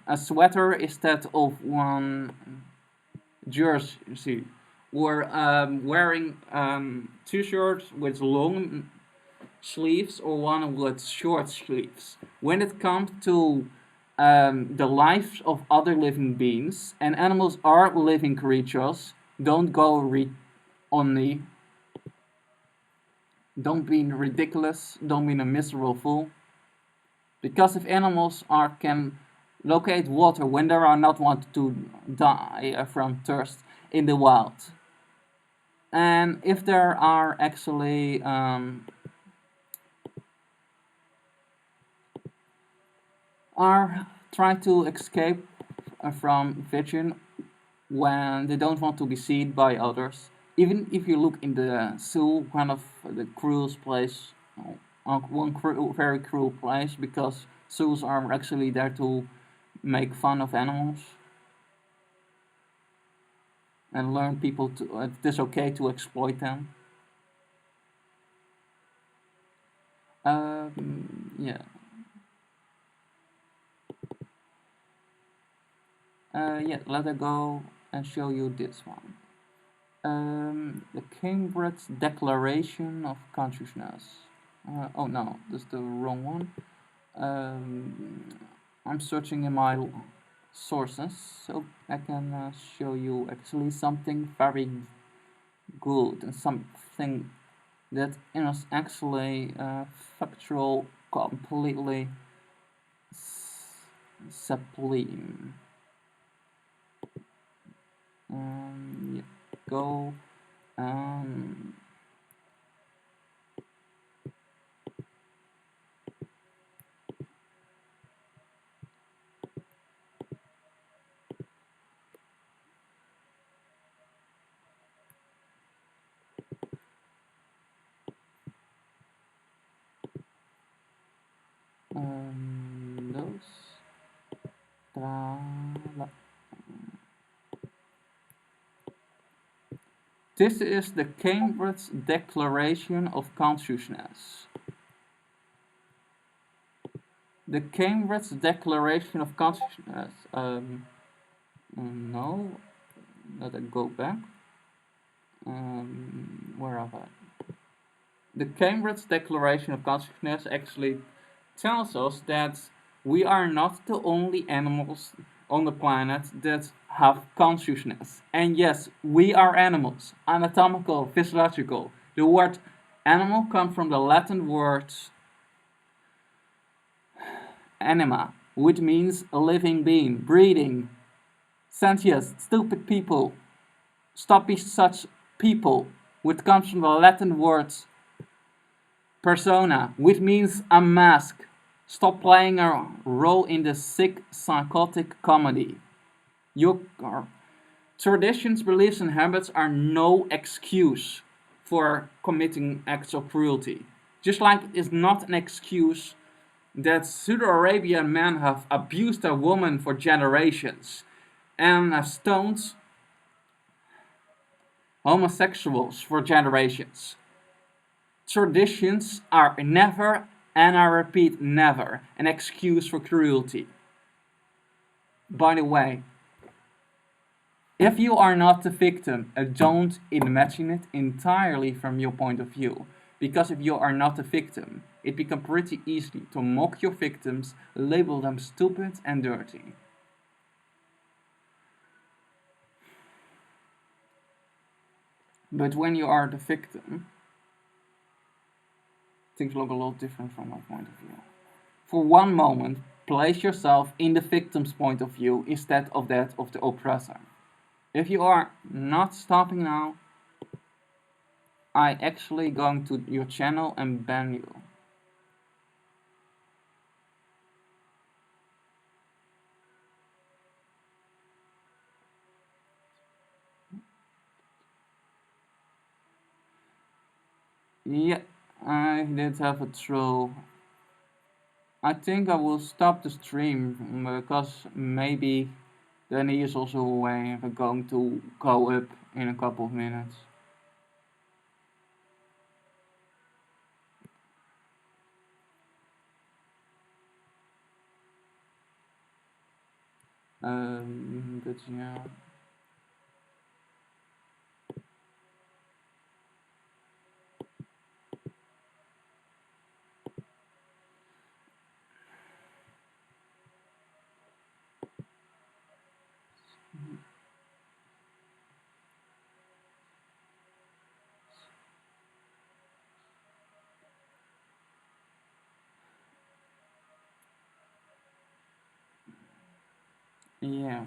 a sweater instead of one jersey, or wearing t-shirts with long sleeves or one with short sleeves. When it comes to the lives of other living beings, and animals are living creatures, don't go only. Don't be ridiculous. Don't be a miserable fool. Because if animals can locate water when they are not wanted to die from thirst in the wild, and if there are actually are trying to escape from vision when they don't want to be seen by others. Even if you look in the zoo, one of the cruelest place, very cruel place, because zoos are actually there to make fun of animals and learn people to it is okay to exploit them. Yeah. Yeah, let us go and show you this one. The Cambridge Declaration of Consciousness. Oh no, that's the wrong one. I'm searching in my sources so I can show you actually something very good and something that is actually factual, completely sublime. Yeah, go. Those. This is the Cambridge Declaration of Consciousness. The Cambridge Declaration of Consciousness. No, let it go back. Where are I? The Cambridge Declaration of Consciousness actually tells us that we are not the only animals on the planet that have consciousness. And yes, we are animals, anatomical, physiological. The word animal comes from the Latin words anima, which means a living being, breathing, sentient, stupid people. Stop being such people, which comes from the Latin words persona, which means a mask. Stop playing a role in the sick, psychotic comedy. Your traditions, beliefs, and habits are no excuse for committing acts of cruelty. Just like it is not an excuse that Saudi Arabian men have abused a woman for generations and have stoned homosexuals for generations. Traditions are never, and I repeat never, an excuse for cruelty. By the way, if you are not the victim, don't imagine it entirely from your point of view. Because if you are not the victim, it becomes pretty easy to mock your victims, label them stupid and dirty. But when you are the victim, things look a lot different from my point of view. For one moment, place yourself in the victim's point of view instead of that of the oppressor. If you are not stopping now, I actually going to your channel and ban you. Yeah, I did have a troll. I think I will stop the stream because maybe then he is also away and we're going to go up in a couple of minutes. But yeah. Yeah.